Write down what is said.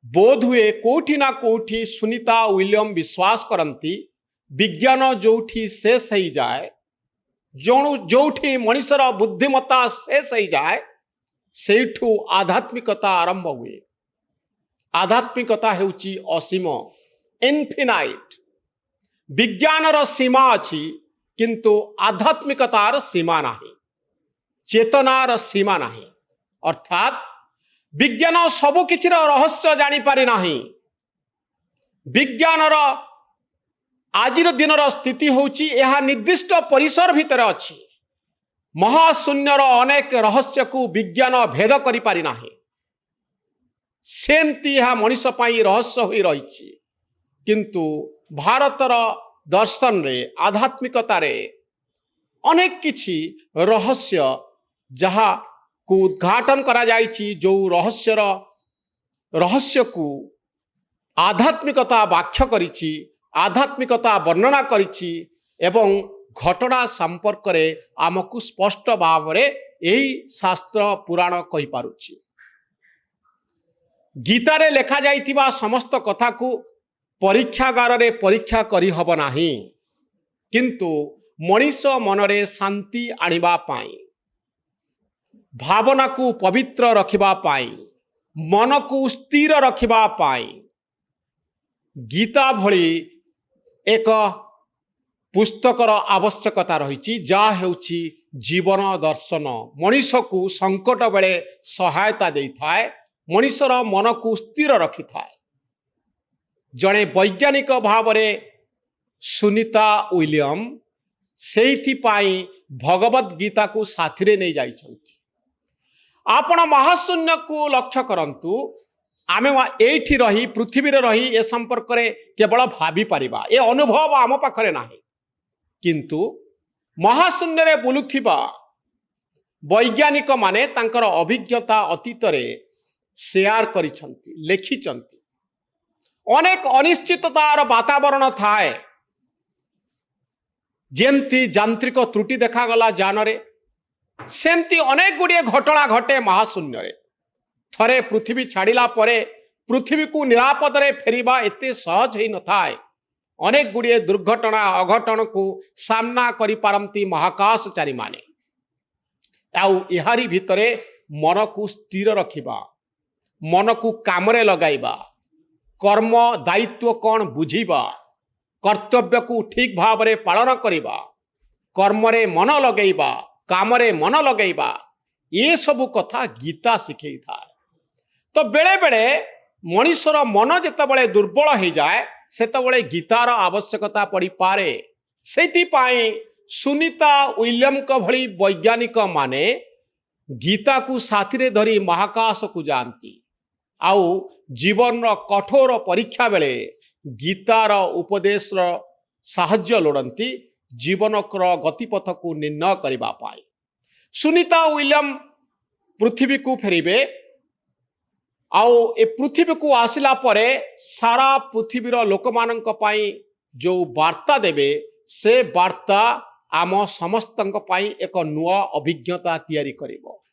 बोध हुए कोठी ना कोठी सुनीता विलियम विश्वास करती विज्ञान जोठी शेष हो जाए जोठी मनीषर बुद्धिमत्ता शेष हो जाए सेठू आध्यात्मिकता आरंभ हुए। आध्यात्मिकता हेउची असीम इनफिनाइट। विज्ञानर सीमा अच्छी किंतु आध्यात्मिकतार सीमा नहीं, चेतनार सीमा नहीं। अर्थात विज्ञान सबु किछिर रहस्य जानी पारि नाही। विज्ञानर आजिर दिनर स्थिति होउची यह निर्दिष्ट परिसर भितर अछि। महाशून्यर अनेक रहस्य को विज्ञान भेद करि पारि नाही। सेमती यह मनीष पाई रहस्य होई रहिछि किंतु भारतर दर्शन रे आध्यात्मिकता रे अनेक किछि रहस्य जहा को उद्घाटन करा जाइछि। जो रहस्य को आध्यात्मिकता व्याख्या करिछि, आध्यात्मिकता वर्णना करिछि एवं घटना संपर्क रे आमको स्पष्ट भाव रे एही शास्त्र पुराण कहि पारुछि। गीतारे लेखा जाइथिबा समस्त कथा को परीक्षागार रे परीक्षा करि हब नाही, किंतु मनीष मनरे शांति आनिबा पाई, भावना को पवित्र रखिबा पाई, मन को स्थिर रखिबा पाई गीता भली एक पुस्तकर आवश्यकता रही। जहाँ हेउछि जीवन दर्शन मनीष को संकट बेले सहायता दे थाए, मनीषर मन को स्थिर रखि थाए। जड़े वैज्ञानिक भाव में सुनीता विलियम सेइथिपाई भगवत गीता को साथी नहीं जाइछंती। आपण महाशून्य को लक्ष्य करंतु। आमे एठी रही पृथ्वी रे रही ए संपर्क रे केवल भाभी पारिबा, ए अनुभव आम पाखरे नाही, किंतु महाशून्य रे बुलुथिबा वैज्ञानिक माने तांकर अभिज्ञता अतीत रे शेयर करिसंती, लेखिसंती। अनेक अनिश्चिततार वातावरण थाए, जेमती यांत्रिक त्रुटि देखागला जान रे सेमती अनेक गुड़िए घटना घटे महाशून्य रे। थरे पृथ्वी छाड़िला परे पृथ्वी को निरापद रे फेरिबा एते सहज ही न थाए। अनेक गुड़िए दुर्घटना अघटन को सामना करि पारंती महाकाशचारी माने। आउ इहारी भितरे मन को स्थिर रखिबा, मन को कामरे लगाइबा, कर्म दायित्व कौन बुझिबा, कर्तव्य को ठीक भाव रे पालन करिबा, कर्मरे मन लगेइबा, कामरे मन लगेइबा, ये सब कथा गीता शिखई था। तो बेले बेले मनीषर मन जेतेबेले दुर्बल हो जाए सेतेबेले गीतार आवश्यकता पड़ी पारे। सेतिपाई सुनीता विलियम का भली वैज्ञानिक माने गीता को साथी रे धरी महाकाश को जानती। आउ जीवन कठोर परीक्षा बेले गीतार उपदेश साहाय्य लोड़ती जीवन गतिपथ को निर्णय करबा पाए। सुनीता विलियम पृथ्वी को फेरिबे, आउ ए पृथ्वी को आसिला परे सारा पृथ्वीर लोक मानक पाई जो वार्ता देबे से वार्ता आम समस्तंक पाई एक नुआ अभिज्ञता तैयारी करिबो।